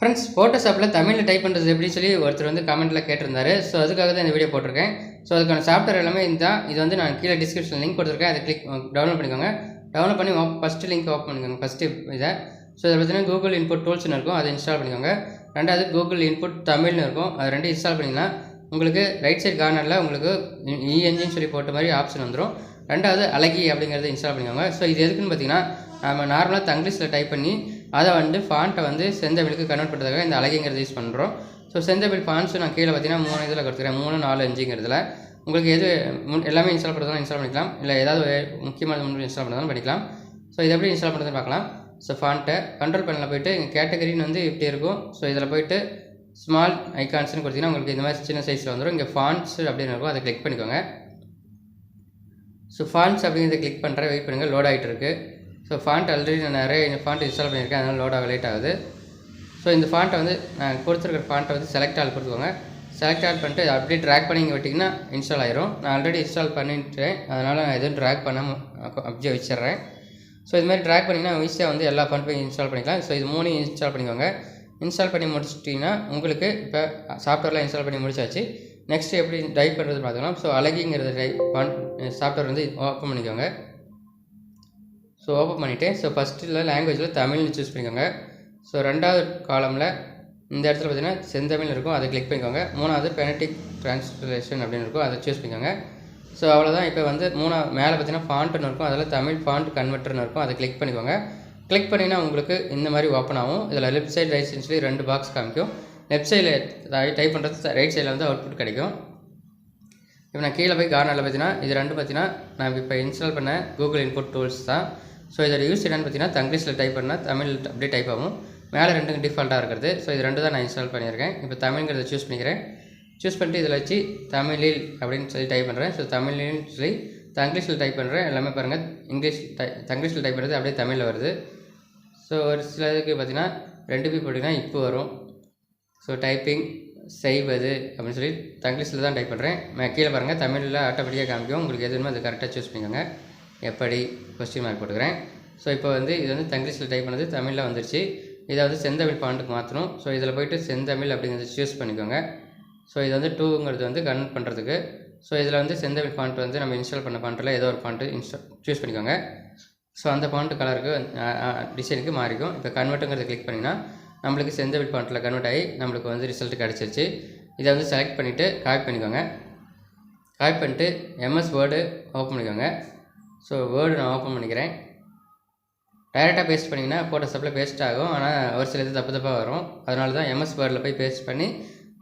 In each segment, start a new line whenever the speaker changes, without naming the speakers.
Friends ஃபோட்டோஷாப்பில் தமிழில் type பண்ணுறது எப்படின்னு சொல்லி ஒருத்தர் வந்து கமெண்ட்டில் கேட்டிருந்தாரு. ஸோ அதுக்காக தான் இந்த வீடியோ போட்டிருக்கேன். ஸோ அதுக்கான சாஃப்ட்வேர் எல்லாமே இதுதான். இது வந்து நான் கீழே டிஸ்கிரிப்ஷன் லிங்க் கொடுத்துருக்கேன். அதை டவுன்லோட் பண்ணிக்கோங்க. டவுன்லோட் பண்ணி ஃபஸ்ட்டு லிங்க் ஓப்பன் பண்ணிக்கோங்க. ஃபஸ்ட்டு இதை ஸோ இதில் பார்த்தீங்கன்னா கூகுள் இன்புட் டூல்ஸ்னு இருக்கும், அதை இன்ஸ்டால் பண்ணிக்கோங்க. ரெண்டாவது கூகுள் இன்புட் தமிழ்னு இருக்கும், அது ரெண்டு இன்ஸ்டால் பண்ணிங்கன்னா உங்களுக்கு ரைட் சைட் கார்னரில் உங்களுக்கு இஎன்ஜின்னு சொல்லி போட்ட மாதிரி ஆப்ஷன் வந்துடும். ரெண்டாவது அழகி அப்படிங்கிறத இன்ஸ்டால் பண்ணிக்கோங்க. ஸோ இது எதுக்குன்னு பார்த்தீங்கன்னா நம்ம நார்மலாக தங்கிலீஷில் டைப் பண்ணி அதை வந்து ஃபாண்ட்டை வந்து செந்தமிழுக்கு கன்வெர்ட் பண்ணுறதுக்காக இந்த அழகிங்கிறத யூஸ் பண்ணுறோம். ஸோ செந்தமிழ் ஃபாண்ட்ஸு நான் கீழே பார்த்தீங்கன்னா 3 இதில் கொடுத்துக்கிறேன். 3, 4, 5ங்கிறதுல உங்களுக்கு எது எல்லாமே இன்ஸ்டால் பண்ணுறதுனால இன்ஸ்டால் பண்ணிக்கலாம், இல்லை ஏதாவது முக்கியமான முன்னாடி இன்ஸ்டால் பண்ணுறதுனாலும் பண்ணிக்கலாம். ஸோ இதை எப்படி இன்ஸ்டால் பண்ணுறதுன்னு பார்க்கலாம். ஸோ ஃபாண்ட்டை கண்ட்ரோல் பேனலில் போய்ட்டு இங்கே கேட்டகரின்னு வந்து இப்படி இருக்கும். ஸோ இதில் போய்ட்டு ஸ்மால் ஐகான்ஸ்னு கொடுத்தீங்கன்னா உங்களுக்கு இந்த மாதிரி சின்ன சைஸில் வந்துடும். இங்கே ஃபாண்ட்ஸ் அப்படின்னு இருக்கும், அதை கிளிக் பண்ணிக்கோங்க. ஸோ ஃபாண்ட்ஸ் அப்படிங்கிறத கிளிக் பண்ணுறேன், வெயிட் பண்ணுங்கள், லோட் ஆகிட்டு இருக்குது. ஸோ ஃபாண்ட் ஆல்ரெடி நான் நிறைய ஃபாண்ட் இன்ஸ்டால் பண்ணியிருக்கேன், அதனால் லோட் ஆக லேட் ஆகுது. ஸோ இந்த ஃபாண்ட்டை வந்து நான் கொடுத்துருக்கிற ஃபாண்ட்டை வந்து செலக்ட் ஆல் கொடுத்துக்கோங்க. செலக்ட் ஆல் பண்ணிட்டு அப்படியே ட்ராக் பண்ணி இங்கே விட்டிங்கன்னா இன்ஸ்டால் ஆயிரும். நான் ஆல்ரெடி இன்ஸ்டால் பண்ணிட்டேன், அதனால் நான் எதுவும் ட்ராக் பண்ணாமல் அப்படியே வச்சிடுறேன். ஸோ இது மாதிரி ட்ராக் பண்ணிங்கன்னா ஈஸியாக வந்து எல்லா ஃபாண்ட்டையும் இன்ஸ்டால் பண்ணிக்கலாம். ஸோ இது 3 இன்ஸ்டால் பண்ணிக்கோங்க. இன்ஸ்டால் பண்ணி முடிச்சிட்டிங்கன்னா உங்களுக்கு இப்போ சாஃப்ட்வேர்லாம் இன்ஸ்டால் பண்ணி முடிச்சாச்சு. நெக்ஸ்ட்டு எப்படி டைப் பண்ணுறது பார்த்துக்கலாம். ஸோ அழகிங்கிறது சாஃப்ட்வேர் வந்து ஓப்பன் பண்ணிக்கோங்க. ஸோ ஓப்பன் பண்ணிவிட்டு ஸோ ஃபஸ்ட்டில் லாங்குவேஜில் தமிழ்னு சூஸ் பண்ணிக்கோங்க. ஸோ ரெண்டாவது காலமில் இந்த இடத்துல பார்த்தீங்கன்னா செந்தமிழ் இருக்கும், அதை கிளிக் பண்ணிக்கோங்க. மூணாவது பெனடிக் ட்ரான்ஸ்லேஷன் அப்படின்னு இருக்கும், அதை சூஸ் பண்ணிக்கோங்க. ஸோ அவ்வளோதான். இப்போ வந்து மேலே பார்த்தீங்கன்னா ஃபாண்ட்டுன்னு இருக்கும், அதில் தமிழ் ஃபாண்ட் கன்வெர்ட்டர்னு இருக்கும், அதை கிளிக் பண்ணிக்கோங்க. கிளிக் பண்ணிங்கன்னா உங்களுக்கு இந்த மாதிரி ஓப்பன் ஆகும். இதில் லெஃப்ட் சைடு ரைட் சைடு சொல்லி 2 பாக்ஸ் காமிக்கும். லெஃப்ட் சைடில் டைப் பண்ணுறது ரைட் சைடில் வந்து அவுட்புட் கிடைக்கும். இப்போ நான் கீழே போய் கார்னரில் பார்த்தீங்கன்னா இது ரெண்டு பார்த்தீங்கன்னா நான் இப்போ இன்ஸ்டால் பண்ண கூகுள் இன்புட் டூல்ஸ் தான். ஸோ இதோட யூஸ் என்னென்னு பார்த்தீங்கன்னா தங்கிலீஷில் டைப் பண்ணால் தமிழ் அப்படியே டைப் ஆகும். மேலே 2 டிஃபால்ட்டாக இருக்கிறது. ஸோ இது 2 தான் நான் இன்ஸ்டால் பண்ணியிருக்கேன். இப்போ தமிழ்ங்கிறத சூஸ் பண்ணிக்கிறேன். சூஸ் பண்ணிட்டு இதில் வச்சு தமிழில் அப்படின்னு சொல்லி டைப் பண்ணுறேன். ஸோ தமிழ்னு சொல்லி தங்கிலீஷில் டைப் பண்ணுறேன். எல்லாமே பாருங்கள் தங்கிலீஷில் டைப் பண்ணுறது அப்படியே தமிழில் வருது. ஸோ ஒரு சிலதுக்கு பார்த்தீங்கன்னா 2 போட்டிங்கன்னா இப்போ வரும். ஸோ டைப்பிங் செய்வது அப்படின்னு சொல்லி தங்கிலீஷில் தான் டைப் பண்ணுறேன். கீழே பாருங்கள் தமிழில் ஆட்டோமேட்டிக்காக காமிக்கும். உங்களுக்கு எது வேணுமோ அது கரெக்டாக சூஸ் பண்ணிக்கோங்க. எப்படி கொஸ்டின் மார்க் போட்டுக்கிறேன். ஸோ இப்போ வந்து இது வந்து தங்கிலீஷில் டைப் பண்ணது தமிழில் வந்துருச்சு. இதை வந்து செந்தமிழ் ஃபாண்ட்டுக்கு மாற்றணும். ஸோ இதில் போய்ட்டு செந்தமிழ் அப்படிங்கிறது சூஸ் பண்ணிக்கோங்க. ஸோ இது வந்து 2ங்கிறது வந்து கன்வெர்ட் பண்ணுறதுக்கு. ஸோ இதில் வந்து செந்தமிழ் ஃபாண்ட் வந்து நம்ம இன்ஸ்டால் பண்ண ஃபாண்ட்டில் ஏதோ ஒரு ஃபாண்ட்டு சூஸ் பண்ணிக்கோங்க. ஸோ அந்த ஃபாண்ட்டு கலருக்கு டிசைனுக்கு மாறிக்கும். இப்போ கன்வெர்ட்டுங்கிறத கிளிக் பண்ணிங்கன்னா நம்மளுக்கு செந்தமிழ் ஃபாண்ட்டில் கன்வெர்ட் ஆகி நம்மளுக்கு வந்து ரிசல்ட் கிடச்சிருச்சு. இதை வந்து செலக்ட் பண்ணிவிட்டு காப்பி பண்ணிக்கோங்க. காப்பி பண்ணிட்டு எம்எஸ் வேர்டு ஓப்பன் பண்ணிக்கோங்க. ஸோ வேர்டு நான் ஓப்பன் பண்ணிக்கிறேன். டைரெக்டாக பேஸ்ட் பண்ணிங்கன்னா ஃபோட்டோஷாப்பில் பேஸ்ட் ஆகும், ஆனால் ஒரு சில இது தப்பாக வரும். அதனால தான் எம்எஸ் வேர்டில் போய் பேஸ்ட் பண்ணி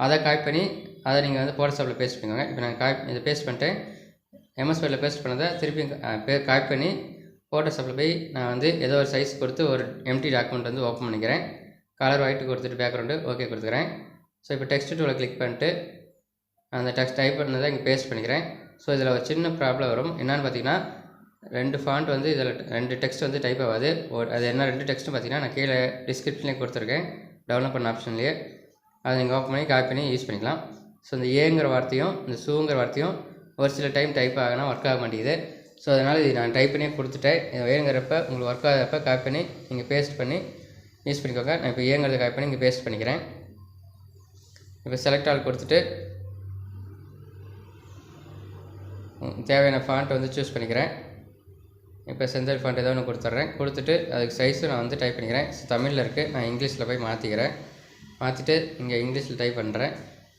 அதை காப்பி பண்ணி அதை நீங்கள் வந்து ஃபோட்டோஷாப்பில் பேஸ்ட் பண்ணிக்கோங்க. இப்போ நான் இதை பேஸ்ட் பண்ணிட்டேன். எம்எஸ் வேர்டில் பேஸ்ட் பண்ணதை திருப்பி காப்பி பண்ணி ஃபோட்டோஷாப்பில் போய் நான் வந்து ஏதோ ஒரு சைஸ் கொடுத்து ஒரு எம்டி டாக்குமெண்ட் வந்து ஓப்பன் பண்ணிக்கிறேன். கலர் ஒயிட்டு கொடுத்துட்டு பேக்ரவுண்டு ஓகே கொடுத்துக்கிறேன். ஸோ இப்போ டெக்ஸ்ட் டூலை கிளிக் பண்ணிட்டு அந்த டெக்ஸ்ட் டைப் பண்ணதை இங்கே பேஸ்ட் பண்ணிக்கிறேன். ஸோ இதில் ஒரு சின்ன ப்ராப்ளம் வரும். என்னென்னு பார்த்தீங்கன்னா 2 ஃபாண்ட் வந்து இதில் 2 டெக்ஸ்ட் வந்து டைப் ஆகாது. அது என்ன 2 டெக்ஸ்ட்னு பார்த்தீங்கன்னா நான் கீழே டிஸ்கிரிப்ஷன்லேயே கொடுத்துருக்கேன், டவுன்லோட் பண்ண ஆப்ஷன்லேயே. அதை நீங்கள் ஓப்பன் பண்ணி காப்பி பண்ணி யூஸ் பண்ணிக்கலாம். ஸோ இந்த ஏங்கிற வார்த்தையும் இந்த சூங்கிற வார்த்தையும் ஒரு சில டைம் டைப் ஆகினா ஒர்க் ஆக மாட்டேங்குது. ஸோ அதனால் இது நான் டைப் பண்ணியே கொடுத்துட்டேன். இது வேணுங்கிறப்ப உங்களுக்கு ஒர்க் ஆகிறப்ப காப்பி பண்ணி நீங்கள் பேஸ்ட் பண்ணி யூஸ் பண்ணிக்கோங்க. நான் இப்போ ஏங்கிறத காப்பி பண்ணி இங்கே பேஸ்ட் பண்ணிக்கிறேன். இப்போ செலக்ட் ஆல் கொடுத்துட்டு தேவையான ஃபாண்ட் வந்து சூஸ் பண்ணிக்கிறேன். இப்போ செந்தமிழ் ஃபாண்ட் ஏதோ ஒன்று கொடுத்துட்டு அதுக்கு சைஸும் நான் வந்து டைப் பண்ணிக்கிறேன். தமிழில் இருக்குது, நான் இங்கிலீஷில் போய் மாற்றிக்கிறேன். மாற்றிட்டு இங்கே இங்கிலீஷில் டைப் பண்ணுறேன்.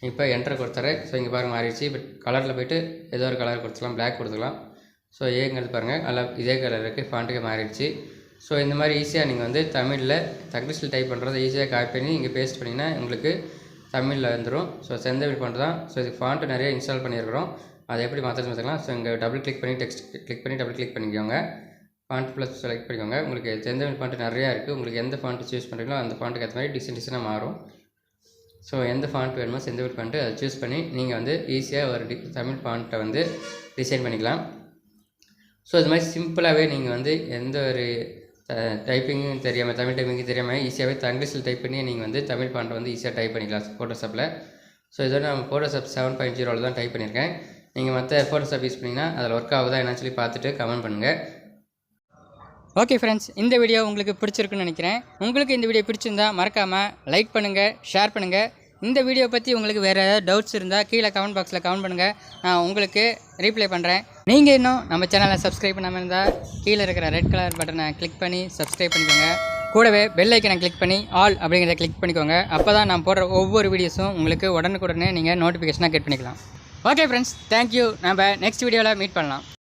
இப்போ என்டர் கொடுத்துறேன். ஸோ இங்கே பாருங்கள் மாறிடுச்சு. இப்போ கலரில் போய்ட்டு ஏதோ ஒரு கலர் கொடுத்துக்கலாம், பிளாக் கொடுத்துக்கலாம். ஸோ ஏங்கிறது பாருங்கள் நல்லா இதே கலர் இருக்குது, ஃபாண்ட்டுக்கு மாறிடுச்சு. ஸோ இந்த மாதிரி ஈஸியாக நீங்கள் வந்து தங்கிலீஷில் டைப் பண்ணுறதை ஈஸியாக காப்பி பண்ணி இங்கே பேஸ்ட் பண்ணிங்கன்னா உங்களுக்கு தமிழில் வந்துடும். ஸோ செந்தமிழ் ஃபாண்ட் தான். ஸோ இதுக்கு ஃபாண்ட்டு நிறைய இன்ஸ்டால் பண்ணியிருக்கிறோம். அதை எப்படி மாற்றுறது பார்த்துக்கலாம். ஸோ இங்கே டபுள் கிளிக் பண்ணி டெக்ஸ்ட் கிளிக் பண்ணி டபுள் கிளிக் பண்ணிக்கோங்க. ஃபாண்ட் ப்ளஸ் செலக்ட் பண்ணிக்கோங்க. உங்களுக்கு செந்தமிழ் ஃபாண்ட்டு நிறையா இருக்குது. உங்களுக்கு எந்த ஃபாண்ட்டு சூஸ் பண்ணுறீங்களோ அந்த ஃபாண்ட்டுக்கு ஏற்ற மாதிரி டிசைனாக மாறும். ஸோ எந்த ஃபாண்ட் வேணுமோ செந்தமிழ் ஃபாண்ட்டு அதை சூஸ் பண்ணி நீங்கள் வந்து ஈஸியாக ஒரு தமிழ் ஃபாண்ட்டை வந்து டிசைன் பண்ணிக்கலாம். ஸோ இது மாதிரி சிம்பிளாகவே நீங்கள் வந்து எந்த ஒரு டைப்பிங்கும் தெரியாமல் தமிழ் டைப்பிங்கும் தெரியாமல் ஈஸியாகவே தங்கிலீஷில் டைப் பண்ணி நீங்கள் வந்து தமிழ் ஃபாண்ட்டை வந்து ஈஸியாக டைப் பண்ணிக்கலாம் ஃபோட்டோஷாப்பில். ஸோ இதோட நான் ஃபோட்டோஷாப் 7.0 தான் டைப் பண்ணியிருக்கேன். நீங்கள் மற்ற ஃபோட்டோஷாப் யூஸ் பண்ணிங்கன்னா அதில் ஒர்க் ஆகுதா என்னன்னு சொல்லி பார்த்துட்டு கமெண்ட் பண்ணுங்கள். ஓகே ஃப்ரெண்ட்ஸ், இந்த வீடியோ உங்களுக்கு பிடிச்சிருக்குன்னு நினைக்கிறேன். உங்களுக்கு இந்த வீடியோ பிடிச்சிருந்தா மறக்காமல் லைக் பண்ணுங்கள், ஷேர் பண்ணுங்கள். இந்த வீடியோ பற்றி உங்களுக்கு வேறு ஏதாவது டவுட்ஸ் இருந்தால் கீழே கமெண்ட் பாக்ஸில் கமெண்ட் பண்ணுங்கள். நான் உங்களுக்கு ரீப்ளை பண்ணுறேன். நீங்கள் இன்னும் நம்ம சேனலை சப்ஸ்கிரைப் பண்ணாமல் இருந்தால் கீழே இருக்கிற ரெட் கலர் பட்டனை கிளிக் பண்ணி சப்ஸ்கிரைப் பண்ணிக்கோங்க. கூடவே பெல் ஐக்கனை கிளிக் பண்ணி ஆல் அப்படிங்கிறத கிளிக் பண்ணிக்கோங்க. அப்போ தான் நான் போடுற ஒவ்வொரு வீடியோஸும் உங்களுக்கு உடனுக்குடனே நீங்கள் நோட்டிஃபிகேஷனாக கெட் பண்ணிக்கலாம். Okay friends, thank you. நம்ம நெக்ஸ்ட் வீடியோவில் மீட் பண்ணலாம்.